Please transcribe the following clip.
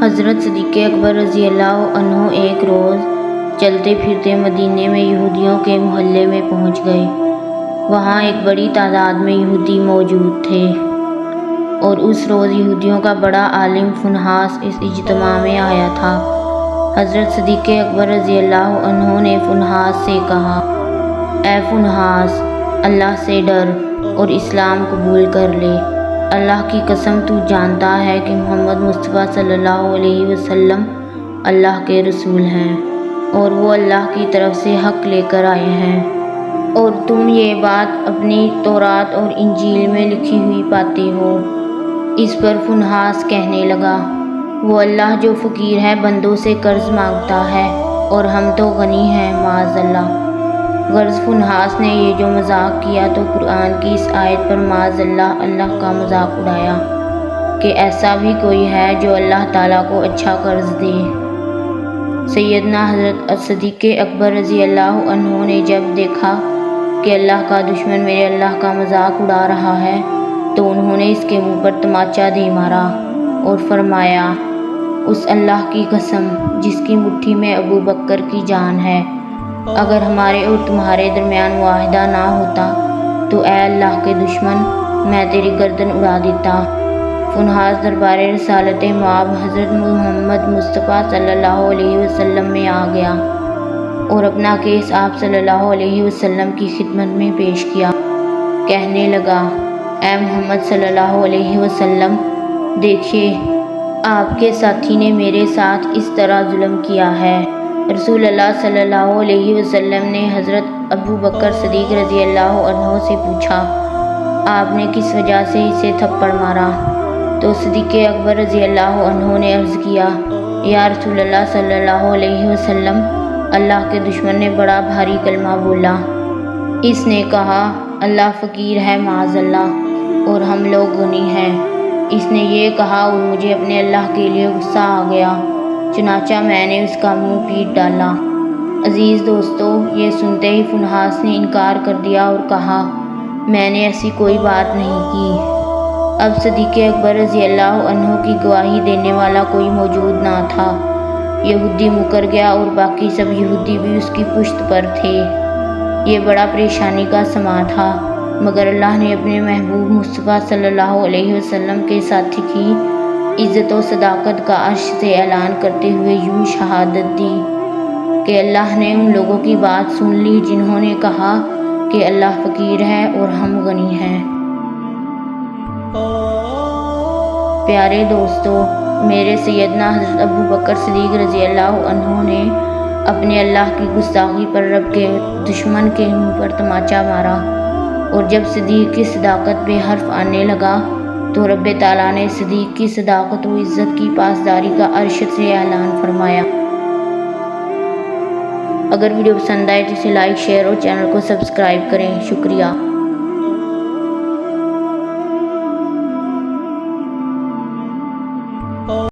حضرت صدیق اکبر رضی اللہ عنہ ایک روز چلتے پھرتے مدینے میں یہودیوں کے محلے میں پہنچ گئے۔ وہاں ایک بڑی تعداد میں یہودی موجود تھے اور اس روز یہودیوں کا بڑا عالم فنحاس اس اجتماع میں آیا تھا۔ حضرت صدیق اکبر رضی اللہ عنہ نے فنحاس سے کہا، اے فنحاس، اللہ سے ڈر اور اسلام قبول کر لے۔ اللہ کی قسم تو جانتا ہے کہ محمد مصطفیٰ صلی اللہ علیہ وسلم اللہ کے رسول ہیں اور وہ اللہ کی طرف سے حق لے کر آئے ہیں، اور تم یہ بات اپنی تورات اور انجیل میں لکھی ہوئی پاتے ہو۔ اس پر فنحاس کہنے لگا، وہ اللہ جو فقیر ہے بندوں سے قرض مانگتا ہے اور ہم تو غنی ہیں، معاذ اللہ۔ غرض فنحاس نے یہ جو مذاق کیا تو قرآن کی اس آیت پر معاذ اللہ اللہ کا مذاق اڑایا کہ ایسا بھی کوئی ہے جو اللہ تعالیٰ کو اچھا قرض دے۔ سیدنا حضرت صدیق اکبر رضی اللہ عنہ نے جب دیکھا کہ اللہ کا دشمن میرے اللہ کا مذاق اڑا رہا ہے تو انہوں نے اس کے منہ پر تماچا دے مارا اور فرمایا، اس اللہ کی قسم جس کی مٹھی میں ابو بکر کی جان ہے، اگر ہمارے اور تمہارے درمیان معاہدہ نہ ہوتا تو اے اللہ کے دشمن میں تیری گردن اڑا دیتا۔ فنحاس دربار رسالت مآب حضرت محمد مصطفیٰ صلی اللہ علیہ وسلم میں آ گیا اور اپنا کیس آپ صلی اللہ علیہ وسلم کی خدمت میں پیش کیا۔ کہنے لگا، اے محمد صلی اللہ علیہ وسلم، دیکھیے آپ کے ساتھی نے میرے ساتھ اس طرح ظلم کیا ہے۔ رسول اللہ صلی اللہ علیہ وسلم نے حضرت ابو بکر صدیق رضی اللہ عنہ سے پوچھا، آپ نے کس وجہ سے اسے تھپڑ مارا؟ تو صدیق اکبر رضی اللہ عنہ نے عرض کیا، یا رسول اللہ صلی اللہ علیہ وسلم، اللہ کے دشمن نے بڑا بھاری کلمہ بولا۔ اس نے کہا، اللہ فقیر ہے، معاذ اللہ، اور ہم لوگ غنی ہیں۔ اس نے یہ کہا اور مجھے اپنے اللہ کے لیے غصہ آ گیا، چنانچہ میں نے اس کا منہ پیٹ ڈالا۔ عزیز دوستو، یہ سنتے ہی فنحاس نے انکار کر دیا اور کہا، میں نے ایسی کوئی بات نہیں کی۔ اب صدیق اکبر رضی اللہ عنہ کی گواہی دینے والا کوئی موجود نہ تھا۔ یہودی مکر گیا اور باقی سب یہودی بھی اس کی پشت پر تھے۔ یہ بڑا پریشانی کا سماں تھا، مگر اللہ نے اپنے محبوب مصطفیٰ صلی اللہ علیہ وسلم کے ساتھی کی عزت و صداقت کا عرش سے اعلان کرتے ہوئے یوں شہادت دی کہ اللہ نے ان لوگوں کی بات سن لی جنہوں نے کہا کہ اللہ فقیر ہے اور ہم غنی ہیں۔ پیارے دوستو، میرے سیدنا حضرت ابو بکر صدیق رضی اللہ عنہ نے اپنے اللہ کی گستاخی پر رب کے دشمن کے منہ پر تماچا مارا، اور جب صدیق کی صداقت بے حرف آنے لگا تو رب تعالیٰ نے صدیق کی صداقت و عزت کی پاسداری کا عرش سے اعلان فرمایا۔ اگر ویڈیو پسند آئے تو اسے لائک، شیئر اور چینل کو سبسکرائب کریں۔ شکریہ۔